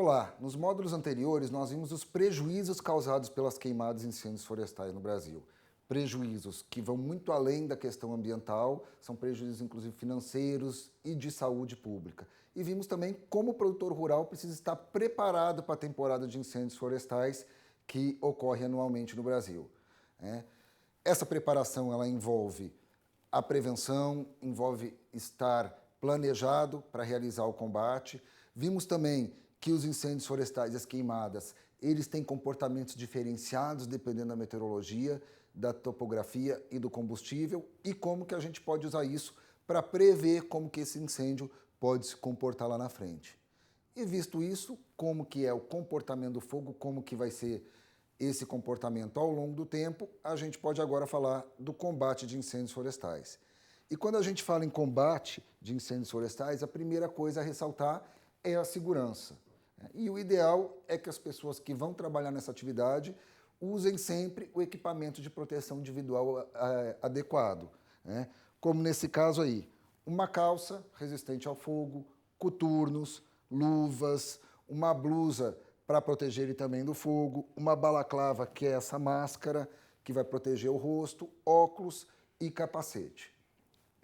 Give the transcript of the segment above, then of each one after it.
Olá, nos módulos anteriores nós vimos os prejuízos causados pelas queimadas e incêndios florestais no Brasil. Prejuízos que vão muito além da questão ambiental, são prejuízos inclusive financeiros e de saúde pública. E vimos também como o produtor rural precisa estar preparado para a temporada de incêndios florestais que ocorre anualmente no Brasil. Essa preparação ela envolve a prevenção, envolve estar planejado para realizar o combate. Vimos também que os incêndios florestais e as queimadas, eles têm comportamentos diferenciados dependendo da meteorologia, da topografia e do combustível e como que a gente pode usar isso para prever como que esse incêndio pode se comportar lá na frente. E visto isso, como que é o comportamento do fogo, como que vai ser esse comportamento ao longo do tempo, a gente pode agora falar do combate de incêndios florestais. E quando a gente fala em combate de incêndios florestais, a primeira coisa a ressaltar é a segurança. E o ideal é que as pessoas que vão trabalhar nessa atividade usem sempre o equipamento de proteção individual adequado. Como nesse caso aí, uma calça resistente ao fogo, coturnos, luvas, uma blusa para proteger ele também do fogo, uma balaclava, que é essa máscara que vai proteger o rosto, óculos e capacete.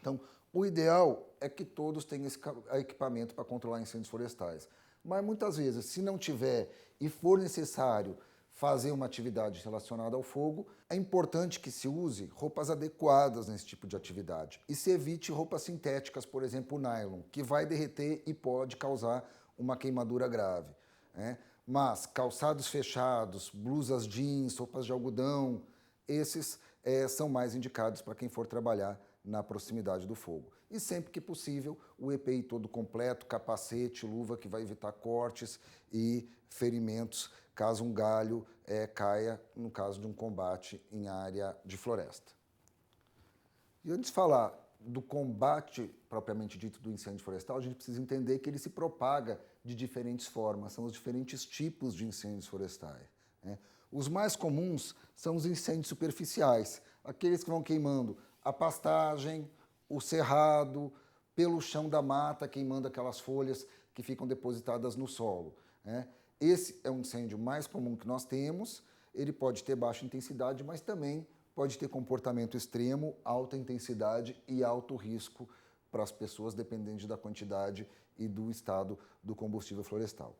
Então, o ideal é que todos tenham esse equipamento para controlar incêndios florestais. Mas muitas vezes, se não tiver e for necessário fazer uma atividade relacionada ao fogo, é importante que se use roupas adequadas nesse tipo de atividade. E se evite roupas sintéticas, por exemplo, o nylon, que vai derreter e pode causar uma queimadura grave. Mas calçados fechados, blusas jeans, roupas de algodão, esses são mais indicados para quem for trabalhar na proximidade do fogo. E sempre que possível, o EPI todo completo, capacete, luva, que vai evitar cortes e ferimentos caso um galho caia no caso de um combate em área de floresta. E antes de falar do combate propriamente dito do incêndio florestal, a gente precisa entender que ele se propaga de diferentes formas, são os diferentes tipos de incêndios florestais. Os mais comuns são os incêndios superficiais, aqueles que vão queimando a pastagem, o cerrado, pelo chão da mata, queimando aquelas folhas que ficam depositadas no solo. Esse é um incêndio mais comum que nós temos, ele pode ter baixa intensidade, mas também pode ter comportamento extremo, alta intensidade e alto risco para as pessoas, dependendo da quantidade e do estado do combustível florestal.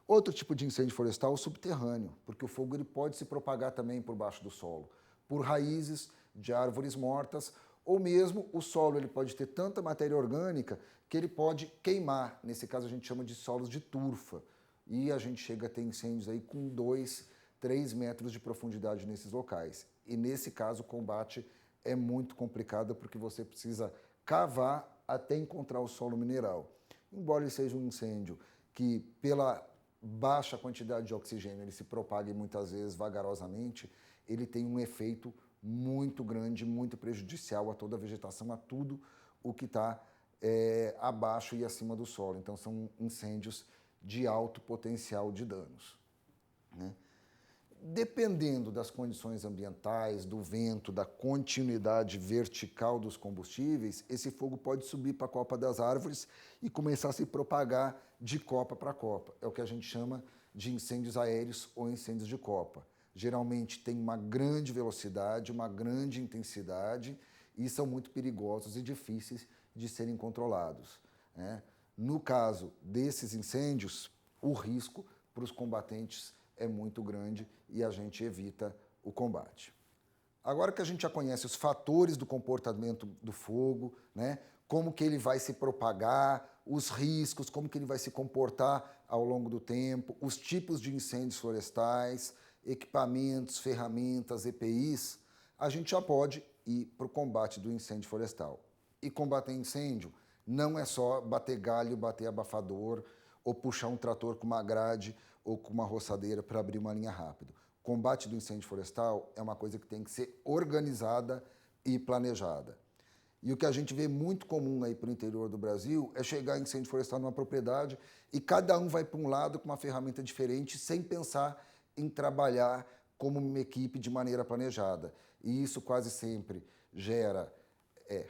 Outro tipo de incêndio florestal é o subterrâneo, porque o fogo ele pode se propagar também por baixo do solo, por raízes de árvores mortas, ou mesmo o solo ele pode ter tanta matéria orgânica que ele pode queimar. Nesse caso a gente chama de solos de turfa. E a gente chega a ter incêndios aí com 2, 3 metros de profundidade nesses locais. E nesse caso o combate é muito complicado porque você precisa cavar até encontrar o solo mineral. Embora ele seja um incêndio que pela baixa quantidade de oxigênio ele se propague muitas vezes vagarosamente, ele tem um efeito muito grande, muito prejudicial a toda a vegetação, a tudo o que está abaixo e acima do solo. Então são incêndios de alto potencial de danos. Dependendo das condições ambientais, do vento, da continuidade vertical dos combustíveis, esse fogo pode subir para a copa das árvores e começar a se propagar de copa para copa. É o que a gente chama de incêndios aéreos ou incêndios de copa. Geralmente tem uma grande velocidade, uma grande intensidade e são muito perigosos e difíceis de serem controlados. No caso desses incêndios, o risco para os combatentes é muito grande e a gente evita o combate. Agora que a gente já conhece os fatores do comportamento do fogo, como que ele vai se propagar, os riscos, como que ele vai se comportar ao longo do tempo, os tipos de incêndios florestais, equipamentos, ferramentas, EPIs, a gente já pode ir para o combate do incêndio florestal. E combater incêndio não é só bater galho, bater abafador, ou puxar um trator com uma grade ou com uma roçadeira para abrir uma linha rápido. O combate do incêndio florestal é uma coisa que tem que ser organizada e planejada. E o que a gente vê muito comum aí para o interior do Brasil é chegar incêndio florestal numa propriedade e cada um vai para um lado com uma ferramenta diferente sem pensar em trabalhar como uma equipe de maneira planejada. E isso quase sempre gera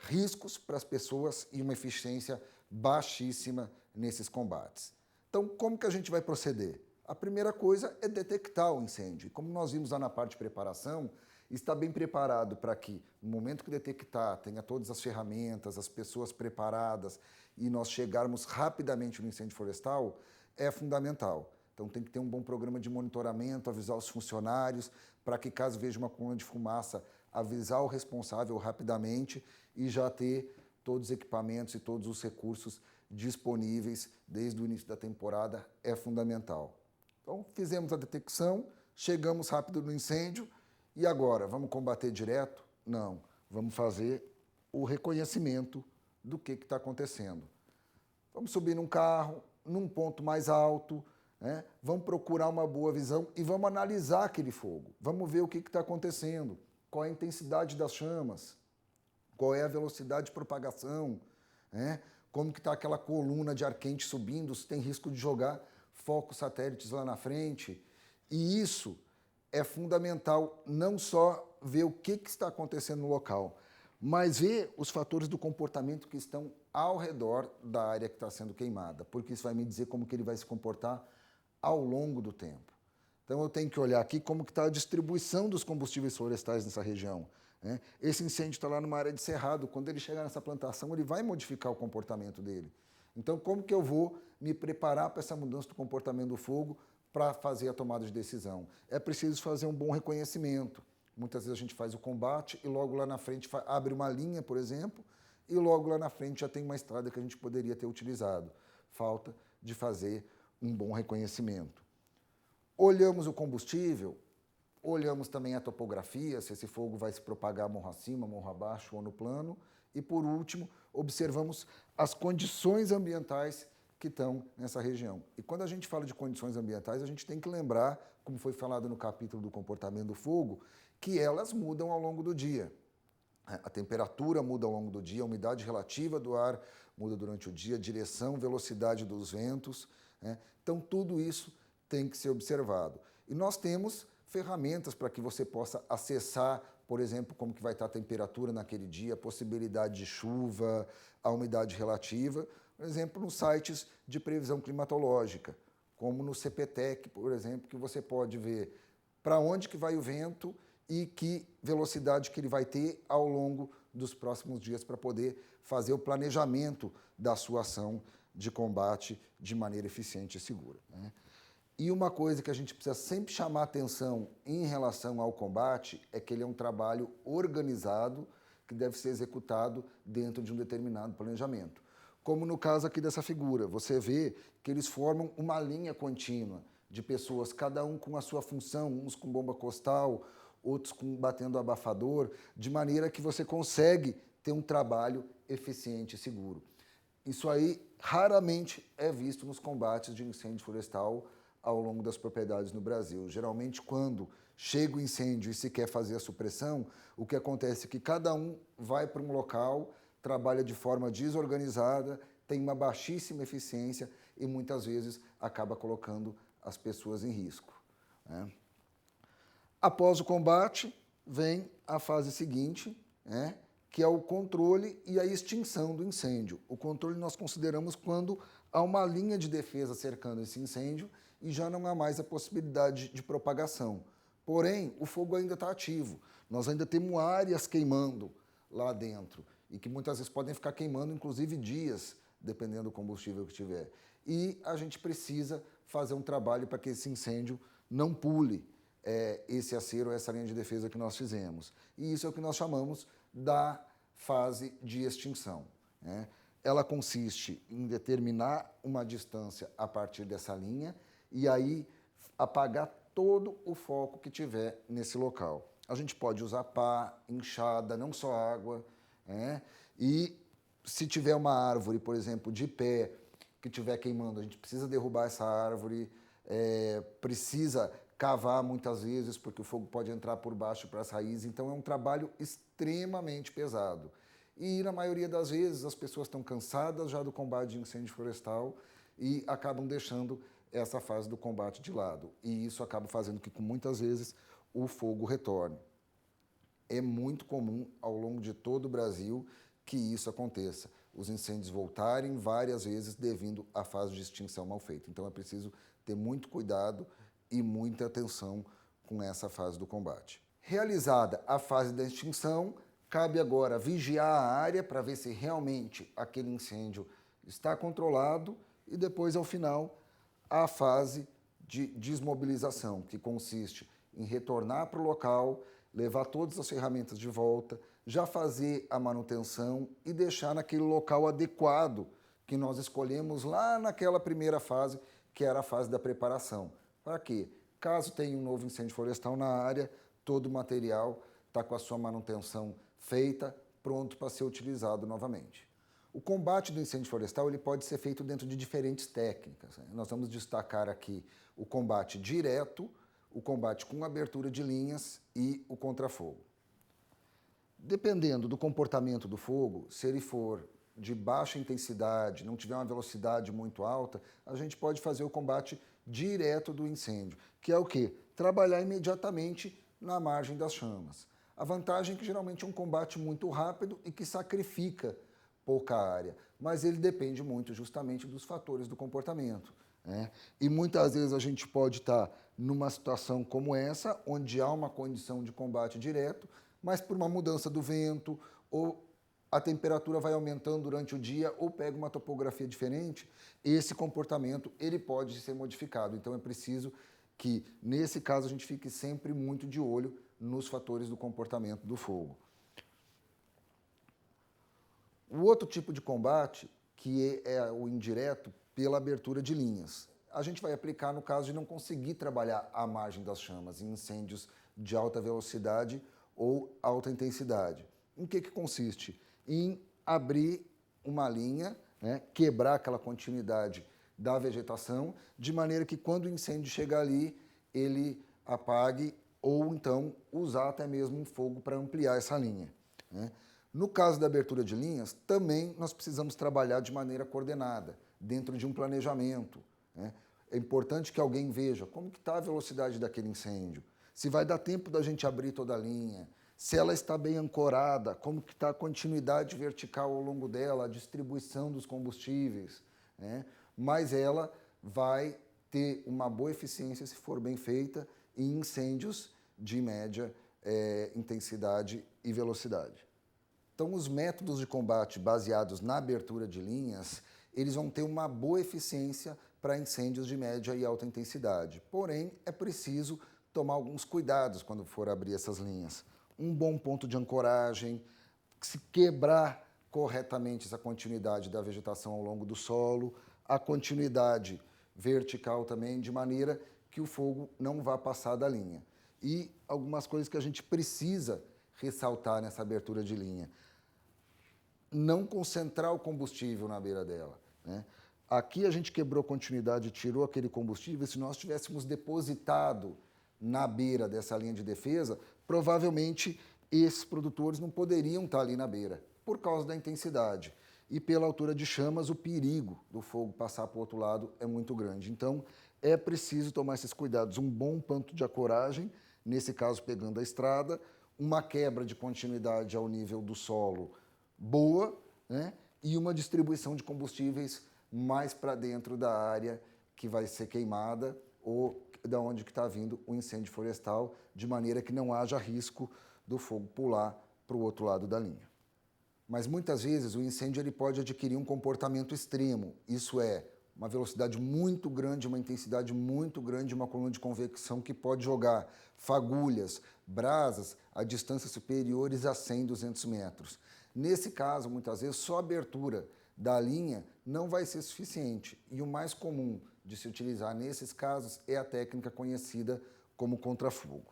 riscos para as pessoas e uma eficiência baixíssima nesses combates. Então, como que a gente vai proceder? A primeira coisa é detectar o incêndio. E como nós vimos lá na parte de preparação, estar bem preparado para que, no momento que detectar, tenha todas as ferramentas, as pessoas preparadas e nós chegarmos rapidamente no incêndio florestal, é fundamental. Então tem que ter um bom programa de monitoramento, avisar os funcionários, para que caso veja uma coluna de fumaça, avisar o responsável rapidamente e já ter todos os equipamentos e todos os recursos disponíveis desde o início da temporada, é fundamental. Então fizemos a detecção, chegamos rápido no incêndio e agora, vamos combater direto? Não, vamos fazer o reconhecimento do que está acontecendo. Vamos subir num carro, num ponto mais alto, né? Vamos procurar uma boa visão e vamos analisar aquele fogo. Vamos ver o que está acontecendo, qual é a intensidade das chamas, qual é a velocidade de propagação, né? Como que está aquela coluna de ar quente subindo, se tem risco de jogar focos satélites lá na frente. E isso é fundamental, não só ver o que está acontecendo no local, mas ver os fatores do comportamento que estão ao redor da área que está sendo queimada, porque isso vai me dizer como que ele vai se comportar ao longo do tempo. Então eu tenho que olhar aqui como que está a distribuição dos combustíveis florestais nessa região, né? Esse incêndio está lá numa área de cerrado, quando ele chegar nessa plantação ele vai modificar o comportamento dele. Então como que eu vou me preparar para essa mudança do comportamento do fogo para fazer a tomada de decisão? É preciso fazer um bom reconhecimento. Muitas vezes a gente faz o combate e logo lá na frente abre uma linha, por exemplo, e logo lá na frente já tem uma estrada que a gente poderia ter utilizado. Falta de fazer um bom reconhecimento. Olhamos o combustível, olhamos também a topografia, se esse fogo vai se propagar morro acima, morro abaixo ou no plano. E, por último, observamos as condições ambientais que estão nessa região. E quando a gente fala de condições ambientais, a gente tem que lembrar, como foi falado no capítulo do comportamento do fogo, que elas mudam ao longo do dia. A temperatura muda ao longo do dia, a umidade relativa do ar muda durante o dia, a direção, velocidade dos ventos, né? Então, tudo isso tem que ser observado. E nós temos ferramentas para que você possa acessar, por exemplo, como que vai estar a temperatura naquele dia, a possibilidade de chuva, a umidade relativa, por exemplo, nos sites de previsão climatológica, como no CPTEC, por exemplo, que você pode ver para onde que vai o vento e que velocidade que ele vai ter ao longo dos próximos dias para poder fazer o planejamento da sua ação de combate de maneira eficiente e segura, né? E uma coisa que a gente precisa sempre chamar atenção em relação ao combate é que ele é um trabalho organizado que deve ser executado dentro de um determinado planejamento. Como no caso aqui dessa figura, você vê que eles formam uma linha contínua de pessoas, cada um com a sua função, uns com bomba costal, outros batendo abafador, de maneira que você consegue ter um trabalho eficiente e seguro. Isso aí raramente é visto nos combates de incêndio florestal ao longo das propriedades no Brasil. Geralmente, quando chega o incêndio e se quer fazer a supressão, o que acontece é que cada um vai para um local, trabalha de forma desorganizada, tem uma baixíssima eficiência e muitas vezes acaba colocando as pessoas em risco, né? Após o combate, vem a fase seguinte, né, que é o controle e a extinção do incêndio. O controle nós consideramos quando há uma linha de defesa cercando esse incêndio e já não há mais a possibilidade de propagação. Porém, o fogo ainda está ativo. Nós ainda temos áreas queimando lá dentro e que muitas vezes podem ficar queimando, inclusive dias, dependendo do combustível que tiver. E a gente precisa fazer um trabalho para que esse incêndio não pule esse acero, essa linha de defesa que nós fizemos. E isso é o que nós chamamos da fase de extinção, né? Ela consiste em determinar uma distância a partir dessa linha e aí apagar todo o foco que tiver nesse local. A gente pode usar pá, enxada, não só água, né? E se tiver uma árvore, por exemplo, de pé, que estiver queimando, a gente precisa derrubar essa árvore, precisa cavar muitas vezes, porque o fogo pode entrar por baixo para as raízes, então é um trabalho extremamente pesado. E na maioria das vezes as pessoas estão cansadas já do combate de incêndio florestal e acabam deixando essa fase do combate de lado. E isso acaba fazendo que, muitas vezes, o fogo retorne. É muito comum, ao longo de todo o Brasil, que isso aconteça. os incêndios voltarem várias vezes devido à fase de extinção mal feita. Então é preciso ter muito cuidado e muita atenção com essa fase do combate. Realizada a fase da extinção, cabe agora vigiar a área para ver se realmente aquele incêndio está controlado e depois, ao final, a fase de desmobilização, que consiste em retornar para o local, levar todas as ferramentas de volta, já fazer a manutenção e deixar naquele local adequado que nós escolhemos lá naquela primeira fase, que era a fase da preparação. Para quê? Caso tenha um novo incêndio florestal na área, todo o material está com a sua manutenção feita, pronto para ser utilizado novamente. O combate do incêndio florestal ele pode ser feito dentro de diferentes técnicas. Nós vamos destacar aqui o combate direto, o combate com abertura de linhas e o contrafogo. Dependendo do comportamento do fogo, se ele for de baixa intensidade, não tiver uma velocidade muito alta, a gente pode fazer o combate direto do incêndio, que é o quê? Trabalhar imediatamente na margem das chamas. A vantagem é que geralmente é um combate muito rápido e que sacrifica pouca área, mas ele depende muito justamente dos fatores do comportamento, né? E muitas vezes a gente pode estar numa situação como essa, onde há uma condição de combate direto, mas por uma mudança do vento, ou a temperatura vai aumentando durante o dia, ou pega uma topografia diferente, esse comportamento ele pode ser modificado. Então é preciso que, nesse caso, a gente fique sempre muito de olho nos fatores do comportamento do fogo. O outro tipo de combate, que é o indireto, pela abertura de linhas. A gente vai aplicar no caso de não conseguir trabalhar à margem das chamas, em incêndios de alta velocidade ou alta intensidade. Em que consiste? Em abrir uma linha, né, quebrar aquela continuidade da vegetação, de maneira que quando o incêndio chegar ali, ele apague ou então usar até mesmo um fogo para ampliar essa linha, né? No caso da abertura de linhas, também nós precisamos trabalhar de maneira coordenada, dentro de um planejamento, né? É importante que alguém veja como que está a velocidade daquele incêndio, se vai dar tempo da gente abrir toda a linha, se ela está bem ancorada, como que está a continuidade vertical ao longo dela, a distribuição dos combustíveis, né? Mas ela vai ter uma boa eficiência se for bem feita em incêndios de média intensidade e velocidade. Então, os métodos de combate baseados na abertura de linhas, eles vão ter uma boa eficiência para incêndios de média e alta intensidade. Porém, é preciso tomar alguns cuidados quando for abrir essas linhas. Um bom ponto de ancoragem, se quebrar corretamente essa continuidade da vegetação ao longo do solo, a continuidade vertical também, de maneira que o fogo não vá passar da linha. E algumas coisas que a gente precisa ressaltar nessa abertura de linha. Não concentrar o combustível na beira dela, né? Aqui a gente quebrou continuidade e tirou aquele combustível. Se nós tivéssemos depositado na beira dessa linha de defesa, provavelmente esses produtores não poderiam estar ali na beira, por causa da intensidade. E pela altura de chamas, o perigo do fogo passar para o outro lado é muito grande. Então, é preciso tomar esses cuidados. Um bom ponto de ancoragem, nesse caso pegando a estrada, uma quebra de continuidade ao nível do solo boa, né? E uma distribuição de combustíveis mais para dentro da área que vai ser queimada ou da onde que está vindo o incêndio florestal, de maneira que não haja risco do fogo pular para o outro lado da linha. Mas muitas vezes o incêndio ele pode adquirir um comportamento extremo, isso é, uma velocidade muito grande, uma intensidade muito grande, uma coluna de convecção que pode jogar fagulhas, brasas a distâncias superiores a 100, 200 metros. Nesse caso, muitas vezes, só a abertura da linha não vai ser suficiente. E o mais comum de se utilizar nesses casos é a técnica conhecida como contrafogo.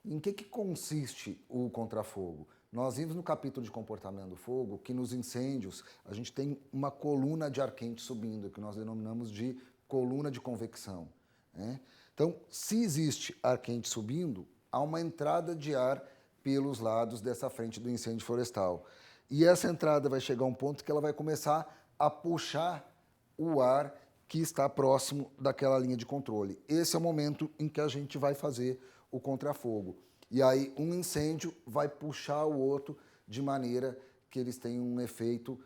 Em que consiste o contrafogo? Nós vimos no capítulo de comportamento do fogo que nos incêndios a gente tem uma coluna de ar quente subindo, que nós denominamos de coluna de convecção, né? Então, se existe ar quente subindo, há uma entrada de ar pelos lados dessa frente do incêndio florestal. E essa entrada vai chegar a um ponto que ela vai começar a puxar o ar que está próximo daquela linha de controle. Esse é o momento em que a gente vai fazer o contrafogo. E aí um incêndio vai puxar o outro de maneira que eles têm um efeito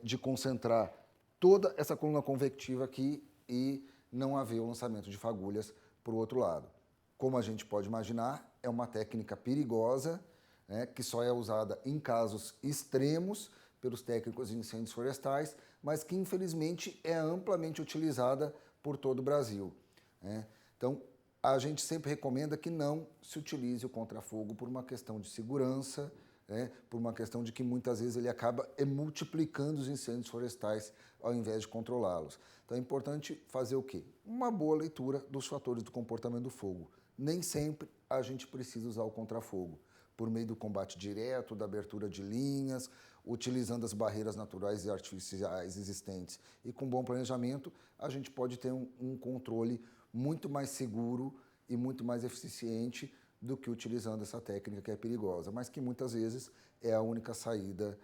de concentrar toda essa coluna convectiva aqui e não haver o lançamento de fagulhas para o outro lado. Como a gente pode imaginar, é uma técnica perigosa, né, que só é usada em casos extremos pelos técnicos de incêndios florestais, mas que infelizmente é amplamente utilizada por todo o Brasil, né? Então, a gente sempre recomenda que não se utilize o contrafogo por uma questão de segurança, né, por uma questão de que muitas vezes ele acaba multiplicando os incêndios florestais ao invés de controlá-los. Então é importante fazer o quê? Uma boa leitura dos fatores do comportamento do fogo. Nem sempre a gente precisa usar o contrafogo, por meio do combate direto, da abertura de linhas, utilizando as barreiras naturais e artificiais existentes. E com bom planejamento, a gente pode ter um controle muito mais seguro e muito mais eficiente do que utilizando essa técnica que é perigosa, mas que muitas vezes é a única saída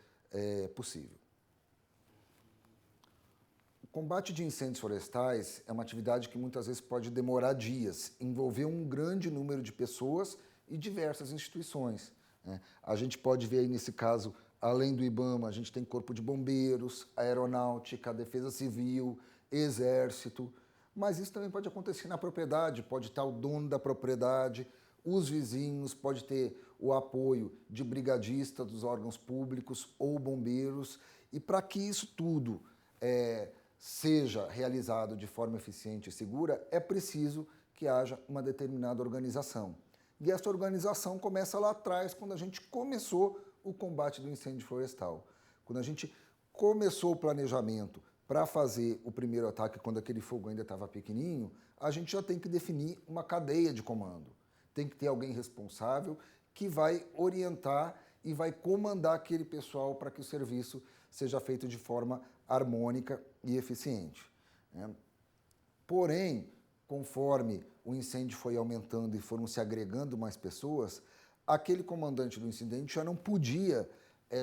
possível. O combate de incêndios florestais é uma atividade que muitas vezes pode demorar dias, envolver um grande número de pessoas e diversas instituições, né? A gente pode ver aí nesse caso, além do IBAMA, a gente tem Corpo de Bombeiros, Aeronáutica, Defesa Civil, Exército, mas isso também pode acontecer na propriedade, pode estar o dono da propriedade, os vizinhos, pode ter o apoio de brigadistas dos órgãos públicos ou bombeiros, e para que isso tudo seja realizado de forma eficiente e segura, é preciso que haja uma determinada organização. E essa organização começa lá atrás, quando a gente começou o combate do incêndio florestal. Quando a gente começou o planejamento para fazer o primeiro ataque, quando aquele fogo ainda estava pequenininho, a gente já tem que definir uma cadeia de comando. Tem que ter alguém responsável que vai orientar e vai comandar aquele pessoal para que o serviço seja feito de forma harmônica e eficiente, né? Porém, conforme o incêndio foi aumentando e foram se agregando mais pessoas, aquele comandante do incidente já não podia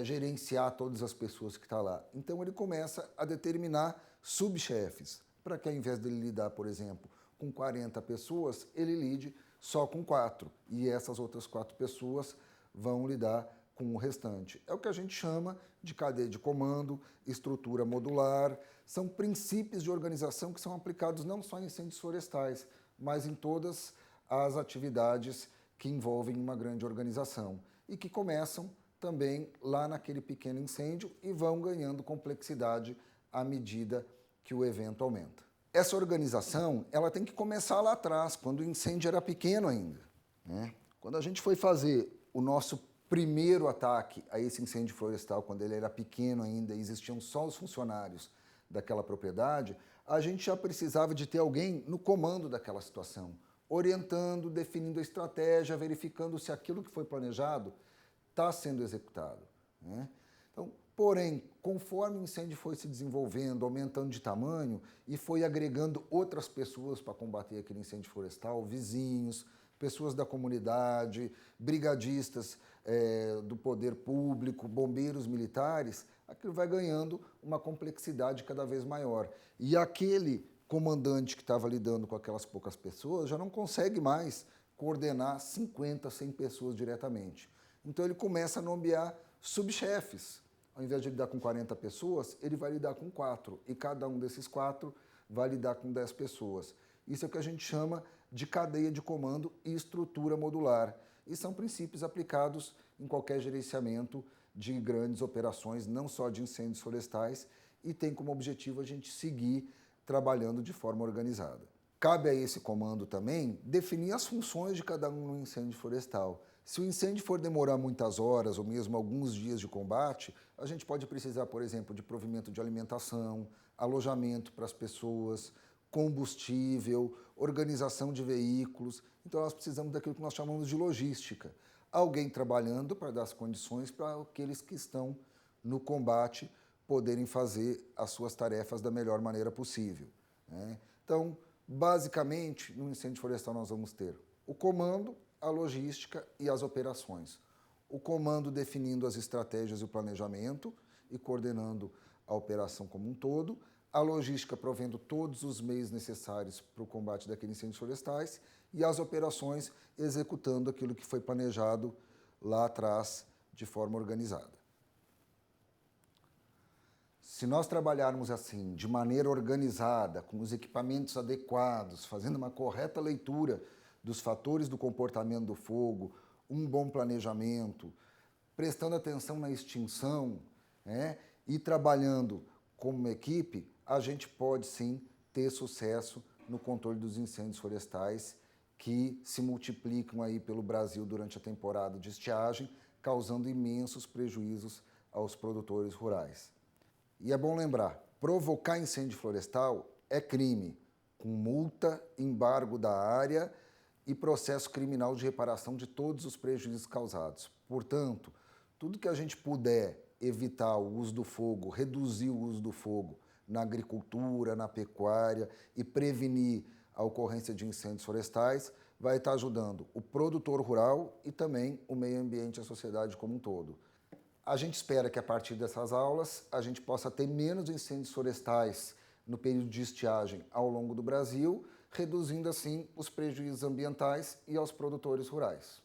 gerenciar todas as pessoas que estão lá. Então ele começa a determinar subchefes, para que ao invés dele lidar, por exemplo, com 40 pessoas, ele lide só com 4, e essas outras 4 pessoas vão lidar com o restante. É o que a gente chama de cadeia de comando, estrutura modular, são princípios de organização que são aplicados não só em incêndios florestais, mas em todas as atividades que envolvem uma grande organização e que começam também lá naquele pequeno incêndio e vão ganhando complexidade à medida que o evento aumenta. Essa organização, ela tem que começar lá atrás, quando o incêndio era pequeno ainda, né? Quando a gente foi fazer o nosso primeiro ataque a esse incêndio florestal, quando ele era pequeno ainda, existiam só os funcionários daquela propriedade, a gente já precisava de ter alguém no comando daquela situação, orientando, definindo a estratégia, verificando se aquilo que foi planejado está sendo executado, né? Então, porém, conforme o incêndio foi se desenvolvendo, aumentando de tamanho e foi agregando outras pessoas para combater aquele incêndio florestal, vizinhos, pessoas da comunidade, brigadistas do poder público, bombeiros militares, aquilo vai ganhando uma complexidade cada vez maior. E aquele comandante que estava lidando com aquelas poucas pessoas já não consegue mais coordenar 50, 100 pessoas diretamente. Então ele começa a nomear subchefes. Ao invés de lidar com 40 pessoas, ele vai lidar com 4. E cada um desses 4 vai lidar com 10 pessoas. Isso é o que a gente chama de cadeia de comando e estrutura modular. E são princípios aplicados em qualquer gerenciamento de grandes operações, não só de incêndios florestais, e tem como objetivo a gente seguir trabalhando de forma organizada. Cabe a esse comando também definir as funções de cada um no incêndio florestal. Se o incêndio for demorar muitas horas ou mesmo alguns dias de combate, a gente pode precisar, por exemplo, de provimento de alimentação, alojamento para as pessoas, combustível, organização de veículos. Então nós precisamos daquilo que nós chamamos de logística. Alguém trabalhando para dar as condições para aqueles que estão no combate poderem fazer as suas tarefas da melhor maneira possível, né? Então, basicamente, no incêndio florestal nós vamos ter o comando, a logística e as operações. O comando definindo as estratégias e o planejamento e coordenando a operação como um todo, a logística provendo todos os meios necessários para o combate daqueles incêndios florestais e as operações executando aquilo que foi planejado lá atrás de forma organizada. Se nós trabalharmos assim, de maneira organizada, com os equipamentos adequados, fazendo uma correta leitura dos fatores do comportamento do fogo, um bom planejamento, prestando atenção na extinção, né, e trabalhando como uma equipe, a gente pode sim ter sucesso no controle dos incêndios florestais que se multiplicam aí pelo Brasil durante a temporada de estiagem, causando imensos prejuízos aos produtores rurais. E é bom lembrar, provocar incêndio florestal é crime, com multa, embargo da área e processo criminal de reparação de todos os prejuízos causados. Portanto, tudo que a gente puder evitar o uso do fogo, reduzir o uso do fogo na agricultura, na pecuária e prevenir a ocorrência de incêndios florestais, vai estar ajudando o produtor rural e também o meio ambiente e a sociedade como um todo. A gente espera que a partir dessas aulas a gente possa ter menos incêndios florestais no período de estiagem ao longo do Brasil, reduzindo assim os prejuízos ambientais e aos produtores rurais.